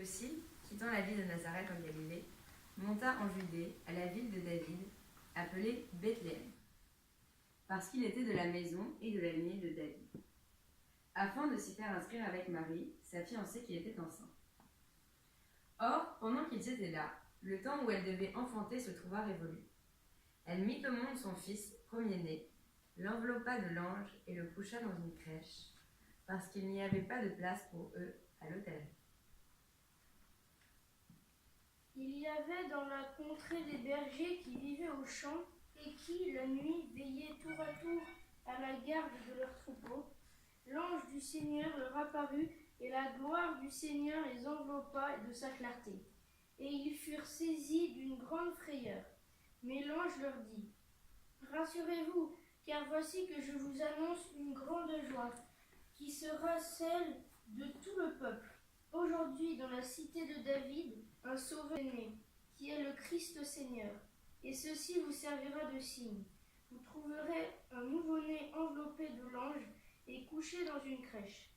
aussi, quittant la ville de Nazareth en Galilée, monta en Judée, à la ville de David, appelée Bethléem, parce qu'il était de la maison et de la lignée de David, afin de s'y faire inscrire avec Marie, sa fiancée qui était enceinte. Or, pendant qu'ils étaient là, le temps où elle devait enfanter se trouva révolu. Elle mit au monde son fils, premier-né, l'enveloppa de l'ange et le coucha dans une crèche, parce qu'il n'y avait pas de place pour eux à l'hôtellerie. Il y avait dans la contrée des bergers qui vivaient aux champs et qui, la nuit, veillaient tour à tour à la garde de leurs troupeaux. L'ange du Seigneur leur apparut et la gloire du Seigneur les enveloppa de sa clarté. Et ils furent saisis d'une grande frayeur. Mais l'ange leur dit : « Rassurez-vous, car voici que je vous annonce une grande joie, qui sera celle de tout le peuple. Aujourd'hui, dans la cité de David, un sauveur est né, qui est le Christ Seigneur. Et ceci vous servira de signe. Vous trouverez un nouveau-né enveloppé de l'ange et couché dans une crèche. »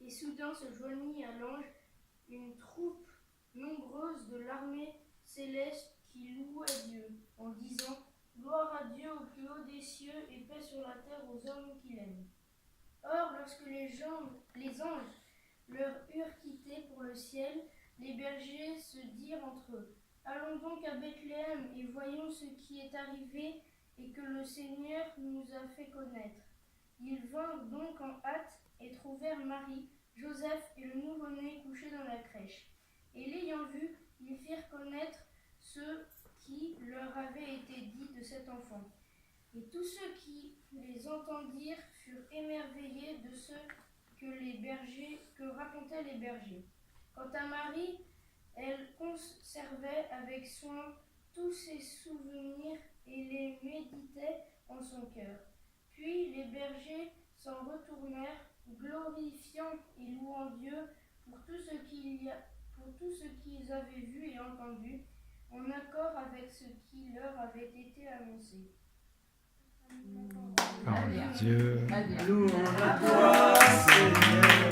Et soudain se joignit à l'ange une troupe nombreuse de l'armée céleste qui louait Dieu, en disant : « Gloire à Dieu au plus haut des cieux et paix sur la terre aux hommes qu'il aime. » Or, lorsque les anges leur eurent quitté pour le ciel, les bergers se dirent entre eux : « Allons donc à Bethléem et voyons ce qui est arrivé et que le Seigneur nous a fait connaître. » Ils vinrent donc en hâte et trouvèrent Marie, Joseph et le nouveau-né couchés dans la crèche. Et l'ayant vu, ils firent connaître ce qui leur avait été dit de cet enfant. Et tous ceux qui les entendirent furent émerveillés de ce que racontaient les bergers. Quant à Marie, elle conservait avec soin tous ces souvenirs et les méditait en son cœur. Puis les bergers s'en retournèrent, glorifiant et louant Dieu pour tout ce qu'ils avaient vu et entendu, en accord avec ce qui leur avait été annoncé. Parole de Dieu. Louange à toi, Seigneur.